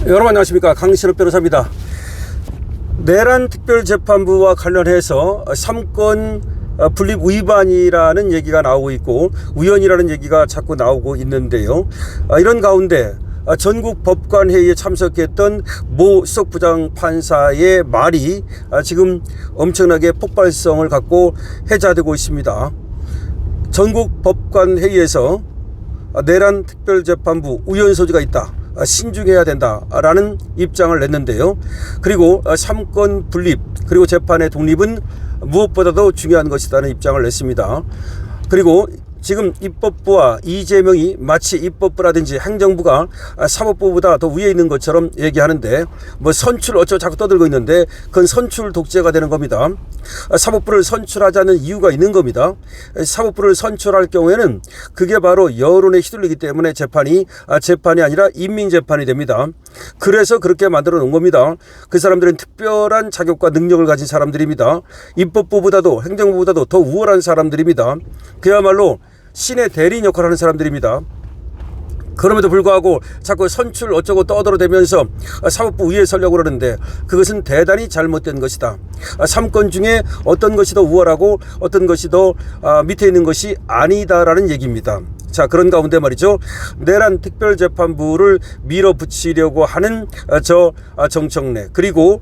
여러분 안녕하십니까, 강신업 변호사입니다. 내란 특별재판부와 관련해서 3건 분립 위반이라는 얘기가 나오고 있고 우연이라는 얘기가 자꾸 나오고 있는데요. 이런 가운데 전국 법관회의에 참석했던 모 수석부장 판사의 말이 지금 엄청나게 폭발성을 갖고 회자되고 있습니다. 전국 법관회의에서 내란 특별재판부 우연 소지가 있다, 신중해야 된다라는 입장을 냈는데요. 그리고 3건 분립 그리고 재판의 독립은 무엇보다도 중요한 것이라는 입장을 냈습니다. 그리고 지금 입법부와 이재명이 마치 입법부라든지 행정부가 사법부보다 더 위에 있는 것처럼 얘기하는데, 뭐 선출 어쩌고 자꾸 떠들고 있는데 그건 선출 독재가 되는 겁니다. 사법부를 선출하자는 이유가 있는 겁니다. 사법부를 선출할 경우에는 그게 바로 여론에 휘둘리기 때문에 재판이 아니라 인민재판이 됩니다. 그래서 그렇게 만들어 놓은 겁니다. 그 사람들은 특별한 자격과 능력을 가진 사람들입니다. 입법부보다도 행정부보다도 더 우월한 사람들입니다. 그야말로 신의 대리인 역할을 하는 사람들입니다. 그럼에도 불구하고 자꾸 선출 어쩌고 떠들어대면서 사법부 위에 서려고 그러는데 그것은 대단히 잘못된 것이다. 3건 중에 어떤 것이 더 우월하고 어떤 것이 더 밑에 있는 것이 아니다라는 얘기입니다. 자, 그런 가운데 말이죠, 내란 특별재판부를 밀어붙이려고 하는 정청래, 그리고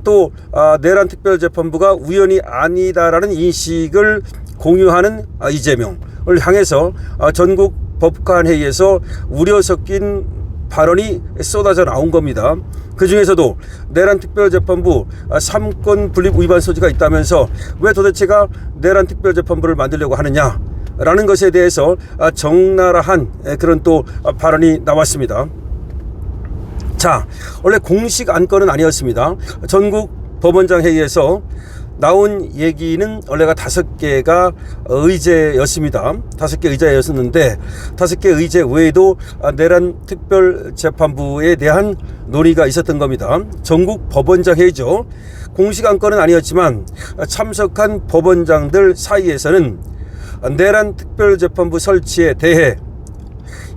또 내란 특별재판부가 우연이 아니다라는 인식을 공유하는 이재명을 향해서 전국 법관회의에서 우려 섞인 발언이 쏟아져 나온 겁니다. 그 중에서도 내란 특별재판부 3건 분립 위반 소지가 있다면서 왜 도대체가 내란 특별재판부를 만들려고 하느냐라는 것에 대해서 적나라한 그런 또 발언이 나왔습니다. 자, 원래 공식 안건은 아니었습니다. 전국 법원장 회의에서 나온 얘기는 원래가 5개가 의제였습니다. 5개 의제였었는데 5개 의제 외에도 내란 특별재판부에 대한 논의가 있었던 겁니다. 전국 법원장 회의죠. 공식 안건은 아니었지만 참석한 법원장들 사이에서는 내란 특별재판부 설치에 대해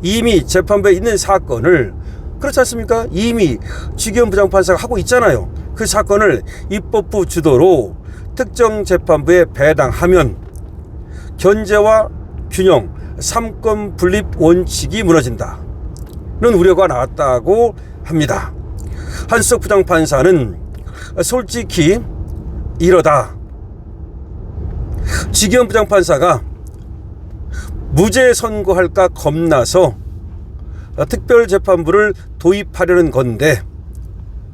이미 재판부에 있는 사건을, 그렇지 않습니까? 이미 주기현 부장판사가 하고 있잖아요. 그 사건을 입법부 주도로 특정 재판부에 배당하면 견제와 균형 3건 분립 원칙이 무너진다는 우려가 나왔다고 합니다. 한수석 부장판사는 솔직히 이러다 주기현 부장판사가 무죄 선고할까 겁나서 특별재판부를 도입하려는 건데,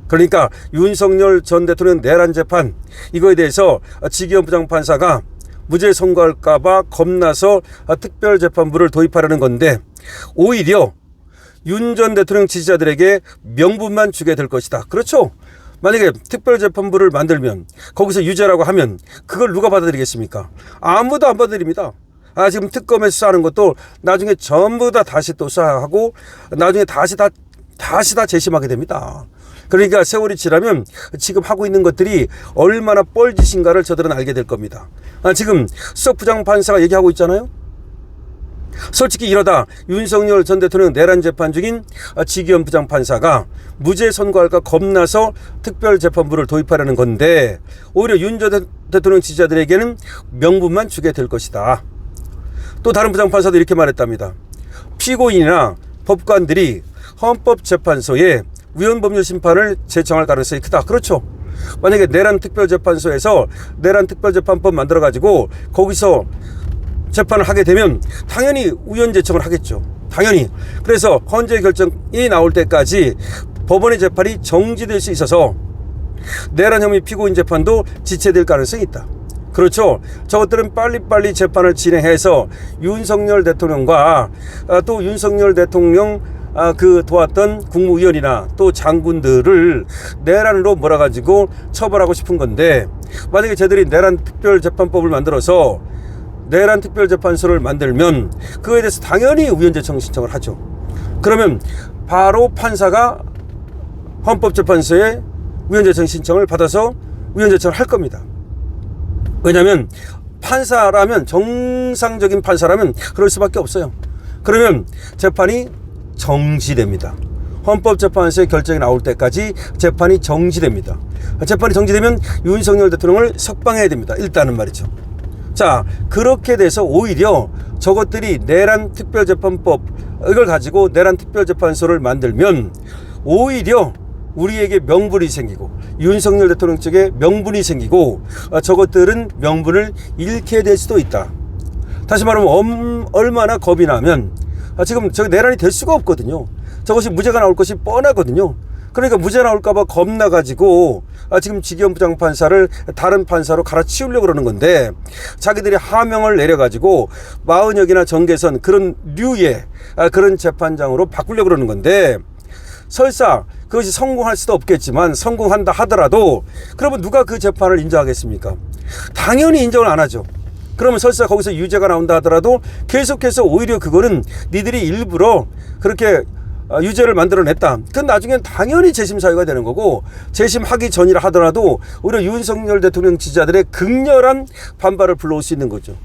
그러니까 윤석열 전 대통령 내란 재판 이거에 대해서 주기현 부장판사가 무죄 선고할까봐 겁나서 특별재판부를 도입하려는 건데 오히려 윤 전 대통령 지지자들에게 명분만 주게 될 것이다. 그렇죠? 만약에 특별재판부를 만들면 거기서 유죄라고 하면 그걸 누가 받아들이겠습니까? 아무도 안 받아들입니다. 지금 특검에서 수사하는 것도 나중에 전부 다 다시 또 수사하고 나중에 다시 다 재심하게 됩니다. 그러니까 세월이 지나면 지금 하고 있는 것들이 얼마나 뻘짓인가를 저들은 알게 될 겁니다. 지금 수석 부장판사가 얘기하고 있잖아요. 솔직히 이러다 윤석열 전 대통령 내란 재판 중인 주기현 부장판사가 무죄 선고할까 겁나서 특별재판부를 도입하려는 건데 오히려 윤 전 대통령 지지자들에게는 명분만 주게 될 것이다. 또 다른 부장판사도 이렇게 말했답니다. 피고인이나 법관들이 헌법재판소에 위헌법률 심판을 제청할 가능성이 크다. 그렇죠. 만약에 내란 특별재판소에서 내란 특별재판법 만들어가지고 거기서 재판을 하게 되면 당연히 우연 제청을 하겠죠. 당연히. 그래서 헌재 결정이 나올 때까지 법원의 재판이 정지될 수 있어서 내란 혐의 피고인 재판도 지체될 가능성이 있다. 그렇죠. 저것들은 빨리빨리 재판을 진행해서 윤석열 대통령과 또 윤석열 대통령 도왔던 국무위원이나 또 장군들을 내란으로 몰아가지고 처벌하고 싶은 건데, 만약에 쟤들이 내란 특별재판법을 만들어서 내란 특별재판소를 만들면 그거에 대해서 당연히 우연재청 신청을 하죠. 그러면 바로 판사가 헌법재판소에 우연재청 신청을 받아서 우연재청을 할 겁니다. 왜냐하면 판사라면, 정상적인 판사라면 그럴 수밖에 없어요. 그러면 재판이 정지됩니다. 헌법재판소의 결정이 나올 때까지 재판이 정지됩니다. 재판이 정지되면 윤석열 대통령을 석방해야 됩니다. 일단은 말이죠. 자, 그렇게 돼서 오히려 저것들이 내란 특별재판법 이걸 가지고 내란 특별재판소를 만들면 오히려 우리에게 명분이 생기고 윤석열 대통령 측에 명분이 생기고 저것들은 명분을 잃게 될 수도 있다. 다시 말하면 얼마나 겁이 나면 지금 저기 내란이 될 수가 없거든요. 저것이 무죄가 나올 것이 뻔하거든요. 그러니까 무죄 나올까봐 겁나가지고 지금 지기현 부장판사를 다른 판사로 갈아치우려고 그러는 건데 자기들이 하명을 내려가지고 40여기나 정개선 그런 류의 그런 재판장으로 바꾸려고 그러는 건데 설사 그것이 성공할 수도 없겠지만 성공한다 하더라도 그러면 누가 그 재판을 인정하겠습니까? 당연히 인정을 안 하죠. 그러면 설사 거기서 유죄가 나온다 하더라도 계속해서 오히려 그거는 니들이 일부러 그렇게 유죄를 만들어냈다. 그건 나중엔 당연히 재심 사유가 되는 거고 재심하기 전이라 하더라도 오히려 윤석열 대통령 지지자들의 극렬한 반발을 불러올 수 있는 거죠.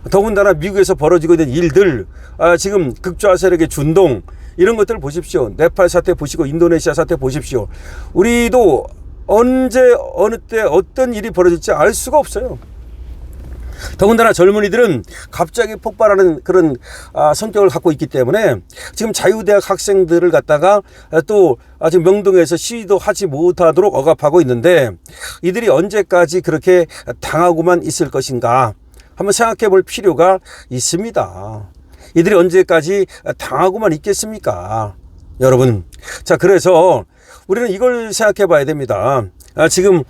더군다나 미국에서 벌어지고 있는 일들 지금 극좌 세력의 준동 이런 것들을 보십시오. 네팔 사태 보시고 인도네시아 사태 보십시오. 우리도 언제 어느 때 어떤 일이 벌어질지 알 수가 없어요. 더군다나 젊은이들은 갑자기 폭발하는 그런 성격을 갖고 있기 때문에 지금 자유대학 학생들을 갖다가 또 지금 명동에서 시위도 하지 못하도록 억압하고 있는데 이들이 언제까지 그렇게 당하고만 있을 것인가 한번 생각해 볼 필요가 있습니다. 이들이 언제까지 당하고만 있겠습니까? 여러분. 자, 그래서 우리는 이걸 생각해 봐야 됩니다. 지금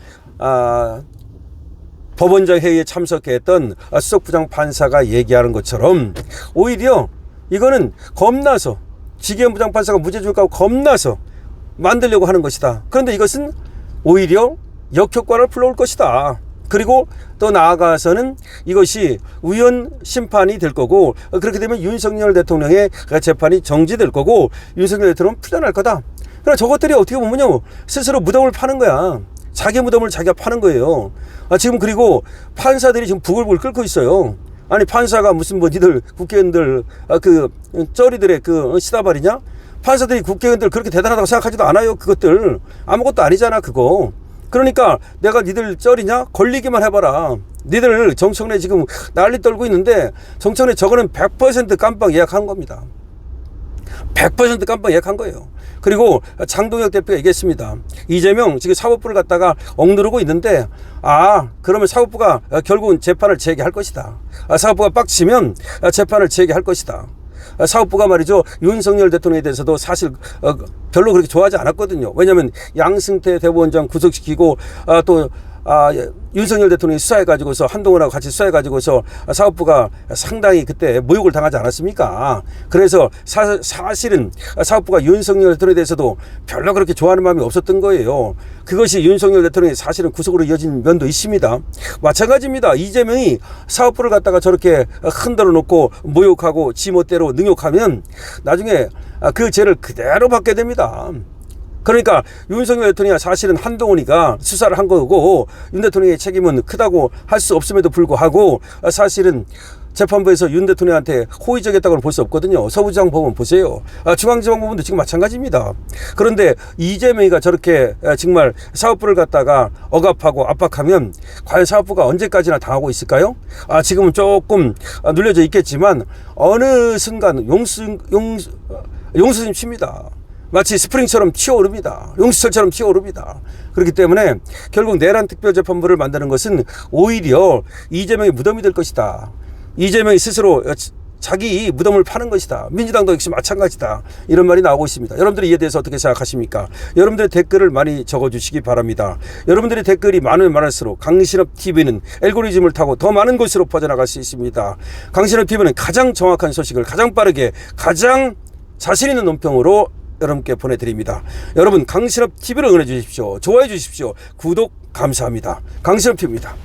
법원장 회의에 참석했던 수석부장 판사가 얘기하는 것처럼 오히려 이거는 겁나서 지기현 부장판사가 무죄 줄까 겁나서 만들려고 하는 것이다. 그런데 이것은 오히려 역효과를 불러올 것이다. 그리고 또 나아가서는 이것이 우연 심판이 될 거고 그렇게 되면 윤석열 대통령의 재판이 정지될 거고 윤석열 대통령은 풀려날 거다. 그러나 저것들이 어떻게 보면요 스스로 무덤을 파는 거야. 자기 무덤을 자기가 파는 거예요. 지금 그리고 판사들이 지금 부글부글 끓고 있어요. 아니 판사가 무슨 뭐 니들 국회의원들 그 쩌리들의 그 시다발이냐? 판사들이 국회의원들 그렇게 대단하다고 생각하지도 않아요. 그것들 아무것도 아니잖아 그거. 그러니까 내가 니들 쩌리냐? 걸리기만 해봐라. 니들 정청래 지금 난리 떨고 있는데 정청래 저거는 100% 깜빵 예약한 겁니다. 100% 깜빵 예약한 거예요. 그리고 장동혁 대표가 얘기했습니다. 이재명 지금 사법부를 갖다가 억누르고 있는데 그러면 사법부가 결국은 재판을 재개할 것이다. 사법부가 빡치면 재판을 재개할 것이다. 사법부가 말이죠 윤석열 대통령에 대해서도 사실 별로 그렇게 좋아하지 않았거든요. 왜냐하면 양승태 대법원장 구속시키고 또 윤석열 대통령이 수사해가지고서 한동훈하고 같이 수사해가지고서 사법부가 상당히 그때 모욕을 당하지 않았습니까? 그래서 사실은 사법부가 윤석열 대통령에 대해서도 별로 그렇게 좋아하는 마음이 없었던 거예요. 그것이 윤석열 대통령이 사실은 구속으로 이어진 면도 있습니다. 마찬가지입니다. 이재명이 사법부를 갖다가 저렇게 흔들어 놓고 모욕하고 지멋대로 능욕하면 나중에 그 죄를 그대로 받게 됩니다. 그러니까 윤석열 대통령이 사실은 한동훈이가 수사를 한 거고 윤 대통령의 책임은 크다고 할 수 없음에도 불구하고 사실은 재판부에서 윤 대통령한테 호의적이었다고는 볼 수 없거든요. 서부지방법원 보세요. 중앙지방법원도 지금 마찬가지입니다. 그런데 이재명이가 저렇게 정말 사법부를 갖다가 억압하고 압박하면 과연 사법부가 언제까지나 당하고 있을까요? 지금은 조금 눌려져 있겠지만 어느 순간 용수심 칩니다. 마치 스프링처럼 튀어오릅니다. 용수철처럼 튀어오릅니다. 그렇기 때문에 결국 내란 특별재판부를 만드는 것은 오히려 이재명의 무덤이 될 것이다. 이재명이 스스로 자기 무덤을 파는 것이다. 민주당도 역시 마찬가지다. 이런 말이 나오고 있습니다. 여러분들이 이에 대해서 어떻게 생각하십니까? 여러분들의 댓글을 많이 적어주시기 바랍니다. 여러분들의 댓글이 많으면 많을수록 강신업 TV는 알고리즘을 타고 더 많은 곳으로 퍼져나갈 수 있습니다. 강신업 TV는 가장 정확한 소식을 가장 빠르게 가장 자신 있는 논평으로 여러분께 보내드립니다. 여러분 강신업 TV를 응원해 주십시오. 좋아해 주십시오. 구독 감사합니다. 강신업 TV입니다.